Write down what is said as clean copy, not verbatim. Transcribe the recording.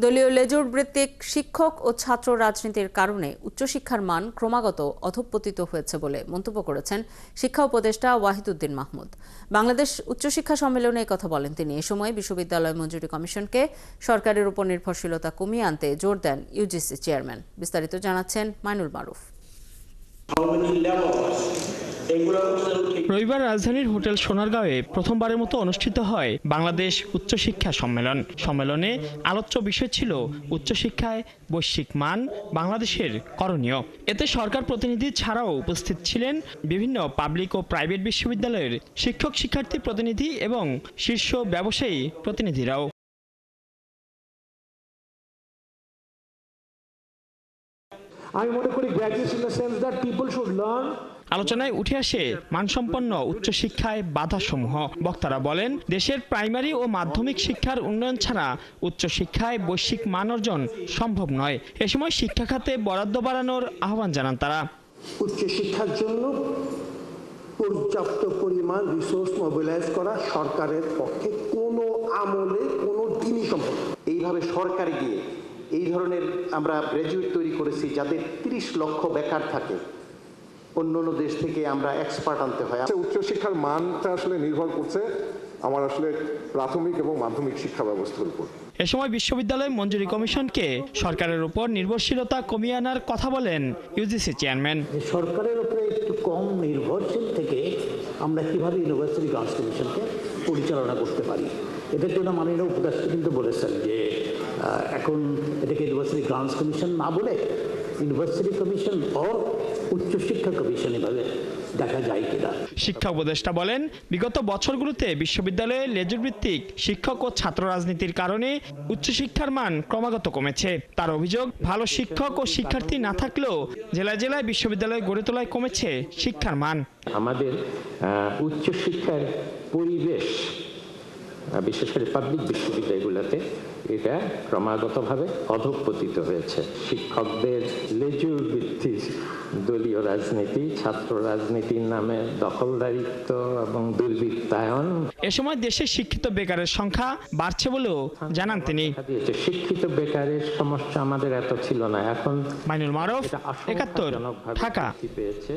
দলীয় লেজুর ভিত্তিক শিক্ষক ও ছাত্র রাজনীতির কারণে উচ্চশিক্ষার মান ক্রমাগত অধঃপতিত হয়েছে বলে মন্তব্য করেছেন শিক্ষা উপদেষ্টা ওয়াহিদুদ্দিন মাহমুদ। বাংলাদেশ উচ্চশিক্ষা সম্মেলনে কথা বলেন তিনি। এ সময় বিশ্ববিদ্যালয় মঞ্জুরি কমিশনকে সরকারের উপর নির্ভরশীলতা কমিয়ে আনতে জোর দেন ইউজিসি চেয়ারম্যান। বিস্তারিত জানাচ্ছেন মাইনুল মারুফ। রবিবার রাজধানীর হোটেল সোনারগাঁওয়ে প্রথমবারের মতো অনুষ্ঠিত হয় বাংলাদেশ উচ্চশিক্ষা সম্মেলন। সম্মেলনে আলোচ্য বিষয় ছিল উচ্চশিক্ষায় বৈশ্বিক মান, বাংলাদেশের করণীয়। এতে সরকার প্রতিনিধি ছাড়াও উপস্থিত ছিলেন বিভিন্ন পাবলিক ও প্রাইভেট বিশ্ববিদ্যালয়ের শিক্ষক শিক্ষার্থী প্রতিনিধি এবং শীর্ষ ব্যবসায়ী প্রতিনিধিরাও। আমি মনে করি graduation in the sense that people should learn. আলোচনায় উঠে আসে মানসম্পন্ন উচ্চশিক্ষায় বাধাসমূহ। বক্তারা বলেন, দেশের প্রাইমারি ও মাধ্যমিক শিক্ষার উন্নয়ন ছাড়া উচ্চশিক্ষায় বৈশ্বিক মান অর্জন সম্ভব নয়। এ সময় শিক্ষা খাতে বরাদ্দ বাড়ানোর আহ্বান জানান তারা। উচ্চশিক্ষার জন্য পর্যাপ্ত পরিমাণ রিসোর্স মোবিলাইজ করা সরকারের পক্ষে কোনো আমলে কোনো দিনই সম্ভব। এইভাবে সরকারে গিয়ে এই ধরনের আমরা গ্র্যাজুয়েট তৈরি করেছি যাদের 30 লক্ষ বেকার থাকে। অন্যান্য দেশ থেকে আমরা এক্সপার্ট আনতে হয়। উচ্চশিক্ষার মানটা আসলে নির্ভর করছে আমার আসলে প্রাথমিক এবং মাধ্যমিক শিক্ষা ব্যবস্থার উপর। এ সময় বিশ্ববিদ্যালয় মঞ্জুরি কমিশনকে সরকারের উপর নির্ভরশীলতা কমিয়ে আনার কথা বলেন ইউজিসি চেয়ারম্যান। সরকারের উপরে একটু কম নির্ভরশীল থেকে আমরা কিভাবে ইউনিভার্সিটি গ্রান্টস কমিশনকে পরিচালনা করতে পারি, এদের জন্য মাননীয় উপদেষ্টা কিন্তু বলেছেন যে এখন এটাকে ইউনিভার্সিটি গ্রান্টস কমিশন না বলে ইউনিভার্সিটি কমিশন ও উচ্চশিক্ষা কমিশন এভাবে দেখা যায় কিনা। শিক্ষা উপদেষ্টা বলেন, বিগত বছরগুলোতে বিশ্ববিদ্যালয়ে লেজুর ভিত্তিক শিক্ষক ও ছাত্র রাজনীতির কারণে উচ্চশিক্ষার মান ক্রমাগত কমেছে। তার অভিযোগ, ভালো শিক্ষক ও শিক্ষার্থী না থাকলেও জেলায় জেলায় বিশ্ববিদ্যালয় গড়ে তোলায় কমেছে শিক্ষার মান। আমাদের উচ্চশিক্ষার পরিবেশ বিশেষ করে পাবলিক বিশ্ববিদ্যালয়গুলোতে এটা ক্রমাগতভাবে অধঃপতিত হয়েছে। শিক্ষকদের লেজুর ভিত্তিক দলীয় রাজনীতি, ছাত্র রাজনীতির নামে দখলদারিত্ব এবং দুর্বৃত্তায়ন। এ সময় দেশে শিক্ষিত বেকারের সংখ্যা বাড়ছে বলেও জানান তিনি। শিক্ষিত বেকারের সমস্যা আমাদের এত ছিল না, এখন মাইনুল মারুফ, ৭১, ঢাকা। পেয়েছে।